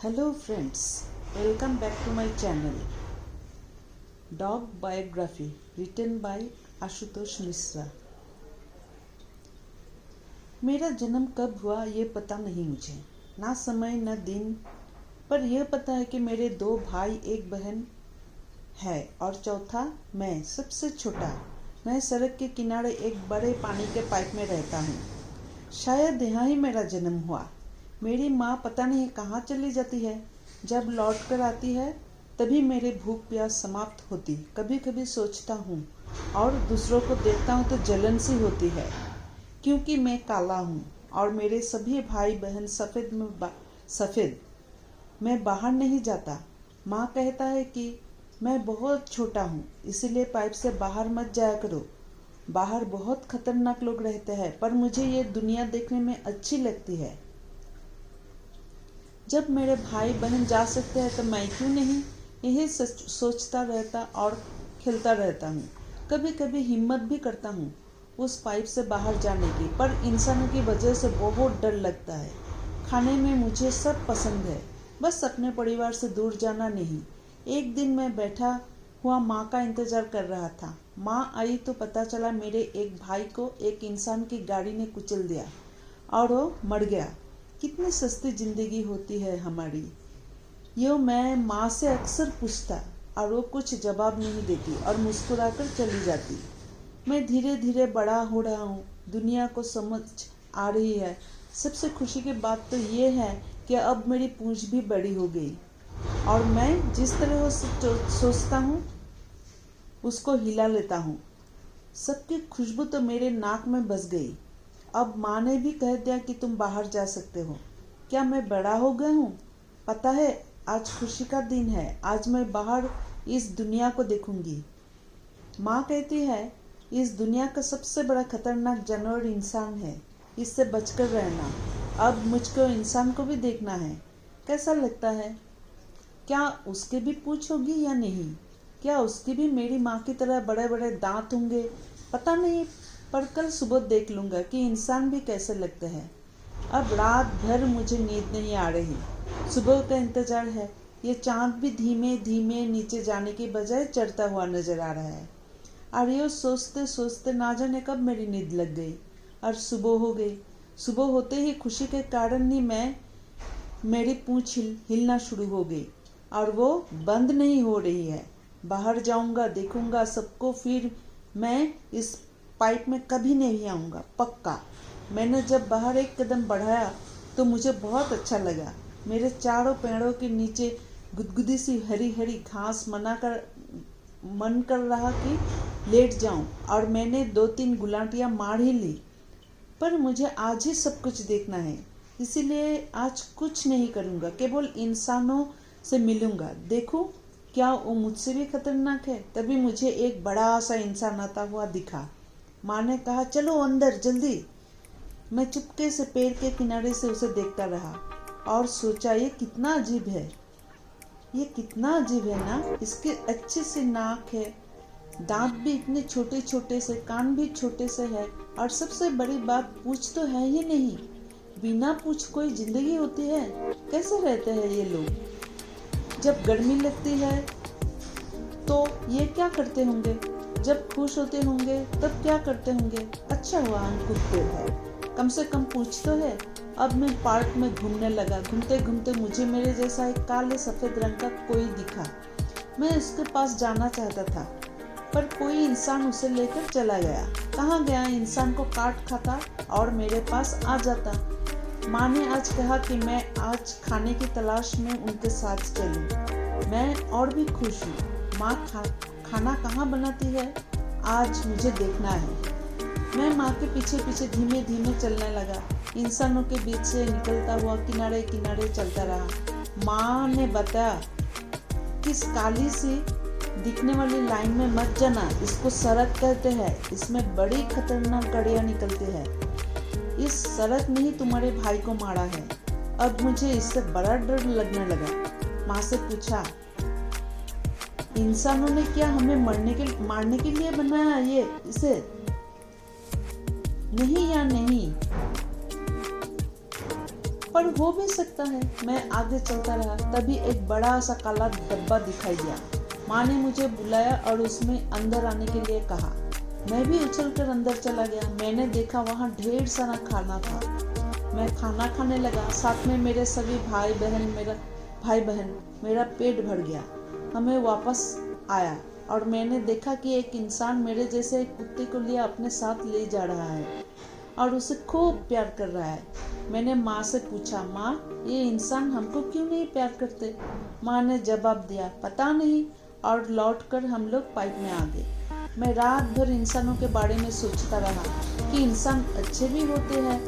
Hello friends, welcome back to my channel. Dog Biography written by Ashutosh Mishra. मेरा जन्म कब हुआ ये पता नहीं मुझे, ना समय न दिन, पर यह पता है कि मेरे 2 भाई एक बहन है और चौथा मैं, सबसे छोटा। मैं सड़क के किनारे एक बड़े पानी के पाइप में रहता हूँ। शायद यहाँ ही मेरा जन्म हुआ। मेरी माँ पता नहीं कहाँ चली जाती है। जब लौट कर आती है तभी मेरे भूख प्यास समाप्त होती। कभी कभी सोचता हूँ और दूसरों को देखता हूँ तो जलन सी होती है, क्योंकि मैं काला हूँ और मेरे सभी भाई बहन सफ़ेद। मैं बाहर नहीं जाता। माँ कहता है कि मैं बहुत छोटा हूँ, इसलिए पाइप से बाहर मत जाया करो। बाहर बहुत खतरनाक लोग रहते हैं, पर मुझे ये दुनिया देखने में अच्छी लगती है। जब मेरे भाई बहन जा सकते हैं तो मैं क्यों नहीं, यही सोचता रहता और खेलता रहता हूँ। कभी कभी हिम्मत भी करता हूँ उस पाइप से बाहर जाने की, पर इंसानों की वजह से बहुत डर लगता है। खाने में मुझे सब पसंद है, बस अपने परिवार से दूर जाना नहीं। एक दिन मैं बैठा हुआ माँ का इंतजार कर रहा था। माँ आई तो पता चला मेरे एक भाई को एक इंसान की गाड़ी ने कुचल दिया और वो मर गया। कितनी सस्ती जिंदगी होती है हमारी, यो मैं माँ से अक्सर पूछता और वो कुछ जवाब नहीं देती और मुस्कुराकर चली जाती। मैं धीरे धीरे बड़ा हो रहा हूँ, दुनिया को समझ आ रही है। सबसे खुशी की बात तो ये है कि अब मेरी पूंछ भी बड़ी हो गई और मैं जिस तरह से सोचता हूँ उसको हिला लेता हूँ। सबकी खुशबू तो मेरे नाक में बस गई। अब माँ ने भी कह दिया कि तुम बाहर जा सकते हो। क्या मैं बड़ा हो गया हूँ? पता है, आज खुशी का दिन है। आज मैं बाहर इस दुनिया को देखूंगी। माँ कहती है इस दुनिया का सबसे बड़ा खतरनाक जानवर इंसान है, इससे बचकर रहना। अब मुझको इंसान को भी देखना है। कैसा लगता है? क्या उसके भी पूंछ होगी या नहीं? क्या उसके भी मेरी माँ की तरह बड़े बड़े दांत होंगे? पता नहीं, पर कल सुबह देख लूँगा कि इंसान भी कैसे लगते हैं। अब रात भर मुझे नींद नहीं आ रही, सुबह का इंतजार है। ये चाँद भी धीमे धीमे नीचे जाने की बजाय चढ़ता हुआ नजर आ रहा है। और ये सोचते सोचते ना जाने कब मेरी नींद लग गई और सुबह हो गई। सुबह होते ही खुशी के कारण ही मेरी पूँछ हिलना शुरू हो गई और वो बंद नहीं हो रही है। बाहर जाऊंगा, देखूंगा सबको, फिर मैं इस पाइप में कभी नहीं आऊँगा, पक्का। मैंने जब बाहर एक कदम बढ़ाया तो मुझे बहुत अच्छा लगा। मेरे चारों पैरों के नीचे गुदगुदी सी हरी हरी घास मन कर रहा कि लेट जाऊं, और मैंने 2-3 गुलाटियां मार ही ली। पर मुझे आज ही सब कुछ देखना है, इसीलिए आज कुछ नहीं करूँगा, केवल इंसानों से मिलूँगा। देखूं क्या वो मुझसे भी खतरनाक है। तभी मुझे एक बड़ा सा इंसान आता हुआ दिखा। माँ ने कहा चलो अंदर जल्दी। मैं चुपके से पेड़ के किनारे से उसे देखता रहा और सोचा ये कितना अजीब है। ये कितना अजीब है ना। इसके अच्छी सी नाक है, दांत भी इतने छोटे छोटे से, कान भी छोटे से है, और सबसे बड़ी बात पूंछ तो है ही नहीं। बिना पूंछ कोई जिंदगी होती है? कैसे रहते हैं ये लोग? जब गर्मी लगती है तो ये क्या करते होंगे? जब खुश होते होंगे तब क्या करते होंगे? अच्छा हुआ हम कुत्ते हैं, कम से कम पूछ तो है। अब मैं पार्क में घूमने लगा। घूमते घूमते मुझे मेरे जैसा एक काले सफ़ेद रंग का कोई दिखा। मैं उसके पास जाना चाहता था, पर कोई इंसान उसे लेकर चला गया। कहाँ गया? इंसान को काट खाता और मेरे पास आ जाता। माँ ने आज कहा कि मैं आज खाने की तलाश में उनके साथ चलूं। मैं और भी खुश हूँ। माँ खाना कहाँ बनाती है आज मुझे देखना है। मैं माँ के पीछे पीछे धीमे धीमे चलने लगा। इंसानों के बीच से निकलता हुआ किनारे किनारे चलता रहा। माँ ने बताया कि इस काली सी दिखने वाली लाइन में मत जाना, इसको सड़क कहते हैं। इसमें बड़ी खतरनाक गाड़ियाँ निकलती है। इस सड़क ने ही तुम्हारे भाई को मारा है। अब मुझे इससे बड़ा डर लगने लगा। माँ से पूछा इंसानों ने क्या हमें मारने के लिए बनाया ये इसे? नहीं या नहीं? पर हो भी सकता है। मैं आगे चलता रहा, तभी एक बड़ा सा काला डब्बा दिखाई दिया। माँ ने मुझे बुलाया और उसमें अंदर आने के लिए कहा। मैं भी उछलकर अंदर चला गया। मैंने देखा वहाँ ढेर सारा खाना था। मैं खाना खाने लगा, साथ में मेरे सभी भाई बहन। मेरा पेट भर गया। हमें वापस आया और मैंने देखा कि एक इंसान मेरे जैसे एक कुत्ते को लिए अपने साथ ले जा रहा है और उसे खूब प्यार कर रहा है। मैंने माँ से पूछा, माँ, ये इंसान हमको क्यों नहीं प्यार करते? माँ ने जवाब दिया, पता नहीं, और लौटकर हम लोग पाइप में आ गए। मैं रात भर इंसानों के बारे में सोचता रहा कि इंसान अच्छे भी होते हैं।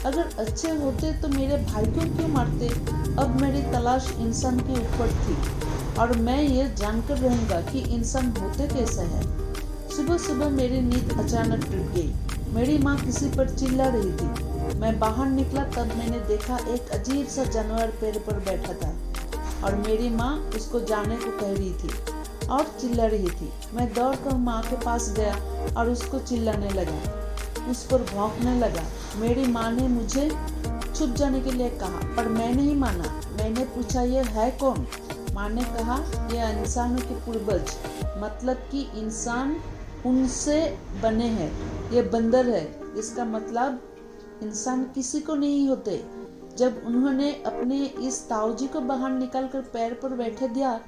अगर अच्छे होते तो मेरे भाई को क्यों मारते? अब मेरी तलाश इंसान के ऊपर थी और मैं ये जानकर रहूंगा कि इंसान होते कैसे हैं। सुबह सुबह मेरी नींद अचानक टूट गई। मेरी माँ किसी पर चिल्ला रही थी। मैं बाहर निकला तब मैंने देखा एक अजीब सा जानवर पेड़ पर बैठा था और मेरी माँ उसको जाने को कह रही थी और चिल्ला रही थी। मैं दौड़कर माँ के पास गया और उसको चिल्लाने लगा, उस पर भौंकने लगा। मेरी माँ ने मुझे छुप जाने के लिए कहा, पर मैं नहीं माना। मैंने पूछा, ये है कौन? माँ ने कहा, यह इंसानों के पूर्वज, मतलब कि इंसान उनसे बने हैं। ये बंदर है। इसका मतलब इंसान किसी को नहीं होते। जब उन्होंने अपने इस ताऊजी को बाहर निकालकर पैर पर बैठे दिया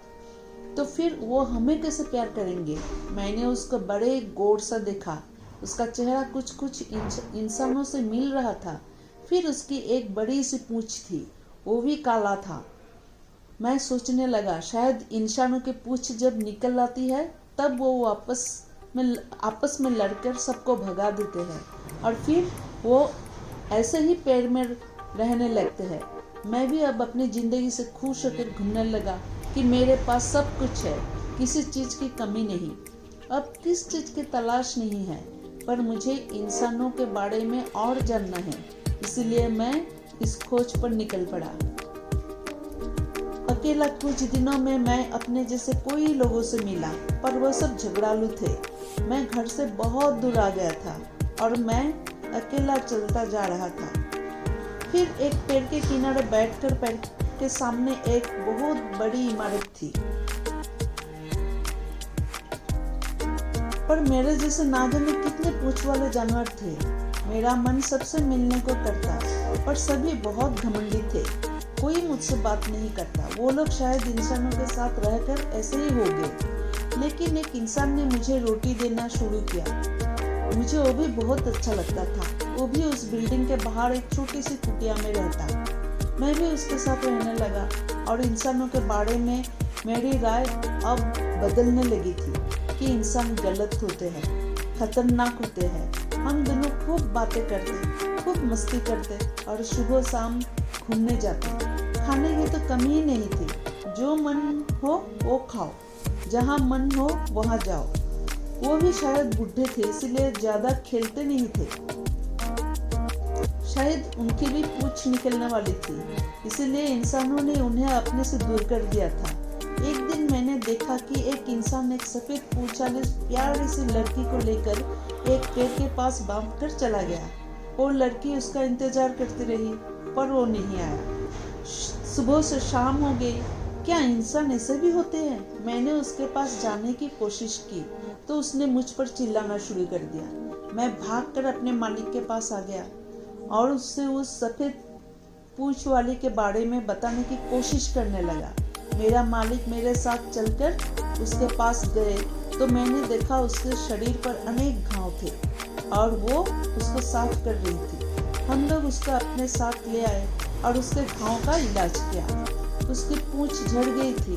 तो फिर वो हमें कैसे प्यार करेंगे? मैंने उसको बड़े गौर से देखा। उसका चेहरा कुछ इंसानों से मिल रहा था। फिर उसकी एक बड़ी सी पूंछ थी, वो भी काला था। मैं सोचने लगा, शायद इंसानों की पूंछ जब निकल आती है तब वो आपस में लड़कर सबको भगा देते हैं और फिर वो ऐसे ही पेड़ में रहने लगते हैं। मैं भी अब अपनी जिंदगी से खुश होकर घूमने लगा कि मेरे पास सब कुछ है, किसी चीज की कमी नहीं। अब किस चीज की तलाश नहीं है, पर मुझे इंसानों के बारे में और जानना है। इसलिए मैं इस खोज पर निकल पड़ा। अकेला कुछ दिनों में मैं अपने जैसे कोई लोगों से मिला, पर वह सब झगड़ालू थे। मैं घर से बहुत दूर आ गया था और मैं अकेला चलता जा रहा था। फिर एक पेड़ के किनारे बैठकर पेड़ के सामने एक बहुत बड़ी इमारत थी, पर मेरे जैसे ना जाने कितने पूंछ वाले जानवर थे। मेरा मन सबसे मिलने को करता, पर सभी बहुत घमंडी थे। कोई मुझसे बात नहीं करता। वो लोग शायद इंसानों के साथ रहकर ऐसे ही हो गए। लेकिन एक इंसान ने मुझे रोटी देना शुरू किया। मुझे वो भी बहुत अच्छा लगता था। वो भी उस बिल्डिंग के बाहर एक छोटी सी कुटिया में रहता। मैं भी उसके साथ रहने लगा और इंसानों के बारे में मेरी राय अब बदलने लगी थी कि इंसान गलत होते हैं, खतरनाक होते हैं। हम दोनों खूब बातें करते, खूब मस्ती करते और सुबह शाम घूमने जाते। खाने की तो कमी ही नहीं थी। जो मन हो वो खाओ, जहाँ मन हो वहाँ जाओ। वो भी शायद बूढ़े थे, इसलिए ज्यादा खेलते नहीं थे। शायद उनकी भी पूंछ निकलने वाली थी, इसलिए इंसानों ने उन्हें अपने से दूर कर दिया था। एक दिन मैंने देखा कि एक इंसान एक सफेद पूंछ वाली प्यारी सी लड़की को लेकर एक पेड़ के पास बांध कर चला गया। वो लड़की उसका इंतजार करती रही, पर वो नहीं आया। सुबह से शाम हो गई। क्या इंसान ऐसे भी होते हैं? मैंने उसके पास जाने की कोशिश की तो उसने मुझ पर चिल्लाना शुरू कर दिया। मैं भागकर अपने मालिक के पास आ गया और उससे उस सफेद पूंछ वाले के बारे में बताने की कोशिश करने लगा। मेरा मालिक मेरे साथ चलकर उसके पास गए तो मैंने देखा उसके शरीर पर अनेक घाव थे और वो उसको साफ कर रही थी। हम लोग उसको अपने साथ ले आए और उसके घाव का इलाज किया। उसकी पूंछ झड़ गई थी।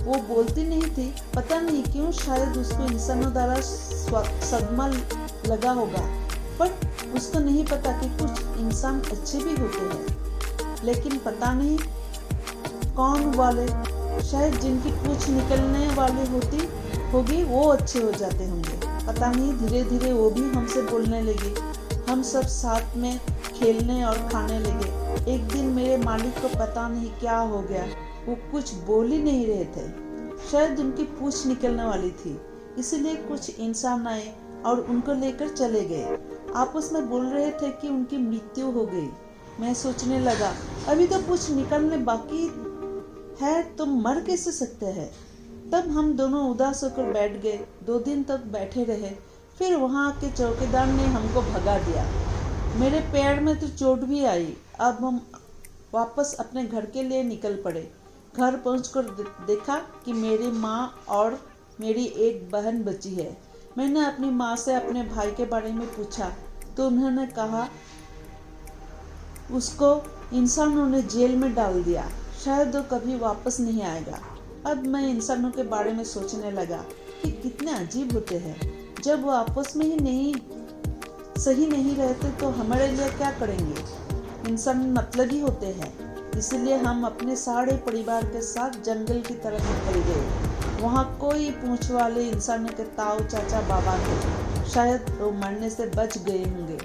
वो बोलती नहीं थी। पता नहीं क्यों, शायद उसको इंसानों द्वारा सदमा लगा होगा, पर उसको नहीं पता कि कुछ इंसान अच्छे भी होते हैं। लेकिन पता नहीं कौन वाले, शायद जिनकी पूंछ निकलने वाली होगी वो अच्छे हो जाते होंगे। पता नहीं, धीरे धीरे वो भी हमसे बोलने लगे। हम सब साथ में खेलने और खाने लगे। एक दिन मेरे मालिक को पता नहीं क्या हो गया, वो कुछ बोल ही नहीं रहे थे। शायद उनकी पूंछ निकलने वाली थी, इसलिए कुछ इंसान आए और उनको लेकर चले गए। आपस में बोल रहे थे कि उनकी मृत्यु हो गई। मैं सोचने लगा, अभी तो कुछ निकलने बाकी है तो मर कैसे सकते हैं। तब हम दोनों उदास होकर बैठ गए। 2 दिन तक बैठे रहे। फिर वहाँ के चौकीदार ने हमको भगा दिया। मेरे पैर में तो चोट भी आई। अब हम वापस अपने घर के लिए निकल पड़े। घर पहुंचकर देखा कि मेरी माँ और मेरी एक बहन बची है। मैंने अपनी माँ से अपने भाई के बारे में पूछा तो उन्होंने कहा उसको इंसानों ने जेल में डाल दिया, शायद वो कभी वापस नहीं आएगा। अब मैं इंसानों के बारे में सोचने लगा कि कितने अजीब होते हैं। जब वो आपस में ही सही नहीं रहते तो हमारे लिए क्या करेंगे। इंसान मतलबी होते हैं। इसलिए हम अपने सारे परिवार के साथ जंगल की तरफ निकल गए। वहाँ कोई पूंछ वाले इंसानों के ताऊ चाचा बाबा थे। शायद वो मरने से बच गए होंगे।